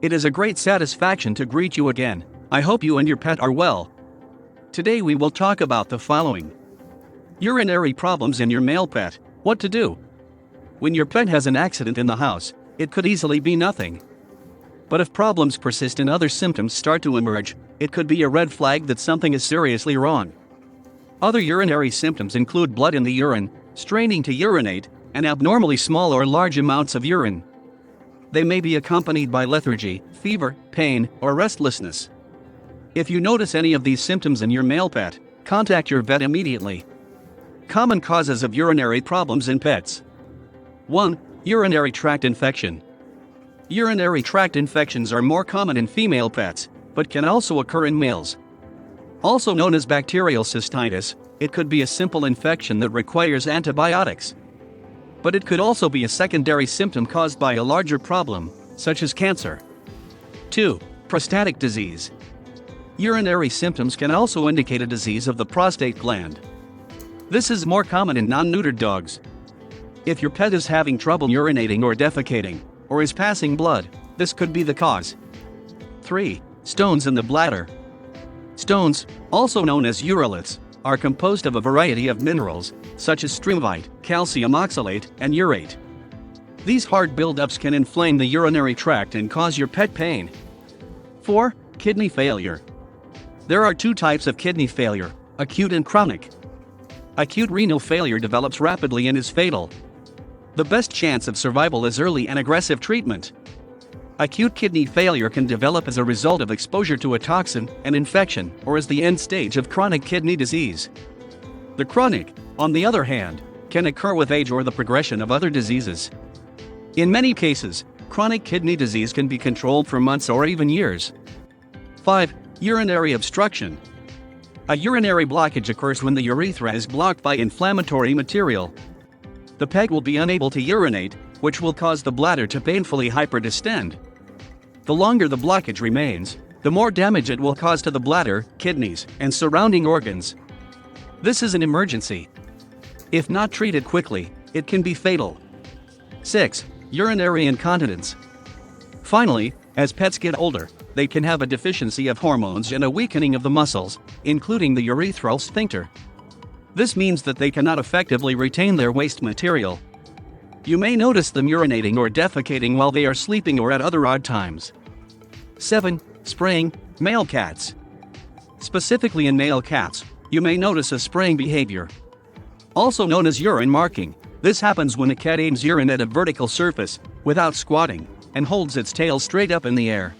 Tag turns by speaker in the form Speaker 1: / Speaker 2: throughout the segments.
Speaker 1: It is a great satisfaction to greet you again. I hope you and your pet are well. Today we will talk about the following. Urinary problems in your male pet. What to do? When your pet has an accident in the house, it could easily be nothing. But if problems persist and other symptoms start to emerge, it could be a red flag that something is seriously wrong. Other urinary symptoms include blood in the urine, straining to urinate, and abnormally small or large amounts of urine. They may be accompanied by lethargy, fever, pain, or restlessness. If you notice any of these symptoms in your male pet, contact your vet immediately. Common causes of urinary problems in pets. 1. Urinary tract infection. Urinary tract infections are more common in female pets, but can also occur in males. Also known as bacterial cystitis, it could be a simple infection that requires antibiotics. But it could also be a secondary symptom caused by a larger problem, such as cancer. 2. Prostatic disease. Urinary symptoms can also indicate a disease of the prostate gland. This is more common in non-neutered dogs. If your pet is having trouble urinating or defecating, or is passing blood, this could be the cause. 3. Stones in the bladder. Stones, also known as uroliths, are composed of a variety of minerals, such as strimvite, calcium oxalate, and urate. These hard buildups can inflame the urinary tract and cause your pet pain. 4. Kidney failure. There are two types of kidney failure, acute and chronic. Acute renal failure develops rapidly and is fatal. The best chance of survival is early and aggressive treatment. Acute kidney failure can develop as a result of exposure to a toxin, an infection, or as the end stage of chronic kidney disease. The chronic, on the other hand, can occur with age or the progression of other diseases. In many cases, chronic kidney disease can be controlled for months or even years. 5. Urinary obstruction. A urinary blockage occurs when the urethra is blocked by inflammatory material. The pet will be unable to urinate, which will cause the bladder to painfully hyperdistend. The longer the blockage remains, the more damage it will cause to the bladder, kidneys, and surrounding organs. This is an emergency. If not treated quickly, it can be fatal. 6. Urinary incontinence. Finally, as pets get older, they can have a deficiency of hormones and a weakening of the muscles, including the urethral sphincter. This means that they cannot effectively retain their waste material. You may notice them urinating or defecating while they are sleeping or at other odd times. 7. Spraying, male cats. Specifically in male cats, you may notice a spraying behavior. Also known as urine marking, this happens when a cat aims urine at a vertical surface, without squatting, and holds its tail straight up in the air.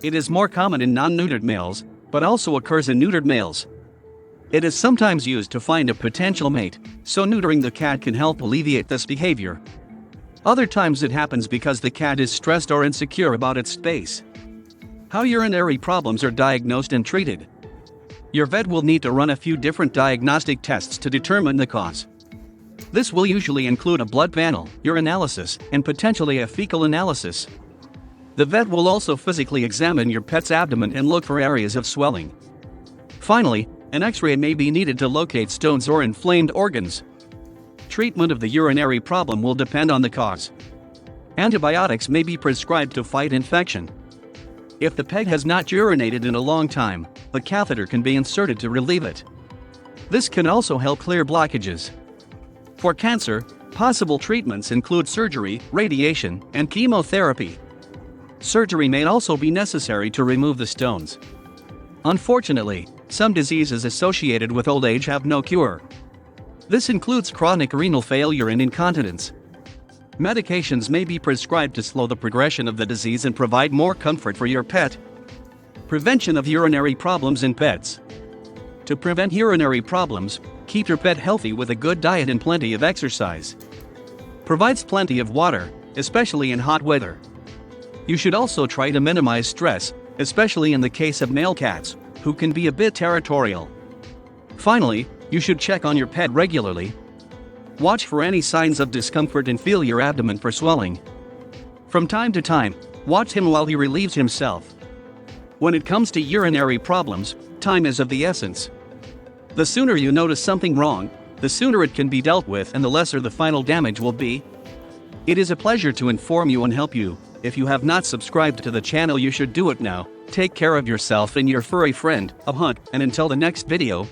Speaker 1: It is more common in non-neutered males, but also occurs in neutered males. It is sometimes used to find a potential mate, so neutering the cat can help alleviate this behavior. Other times it happens because the cat is stressed or insecure about its space. How urinary problems are diagnosed and treated. Your vet will need to run a few different diagnostic tests to determine the cause. This will usually include a blood panel, urinalysis, and potentially a fecal analysis. The vet will also physically examine your pet's abdomen and look for areas of swelling. Finally, an X-ray may be needed to locate stones or inflamed organs. Treatment of the urinary problem will depend on the cause. Antibiotics may be prescribed to fight infection. If the pet has not urinated in a long time, the catheter can be inserted to relieve it. This can also help clear blockages. For cancer, possible treatments include surgery, radiation, and chemotherapy. Surgery may also be necessary to remove the stones. Unfortunately, some diseases associated with old age have no cure. This includes chronic renal failure and incontinence. Medications may be prescribed to slow the progression of the disease and provide more comfort for your pet. Prevention of urinary problems in pets. To prevent urinary problems, keep your pet healthy with a good diet and plenty of exercise. Provides plenty of water, especially in hot weather. You should also try to minimize stress, especially in the case of male cats, who can be a bit territorial. Finally, you should check on your pet regularly. Watch for any signs of discomfort and feel your abdomen for swelling. From time to time, watch him while he relieves himself. When it comes to urinary problems, time is of the essence. The sooner you notice something wrong, the sooner it can be dealt with and the lesser the final damage will be. It is a pleasure to inform you and help you. If you have not subscribed to the channel, you should do it now. Take care of yourself and your furry friend, a hunt, and until the next video,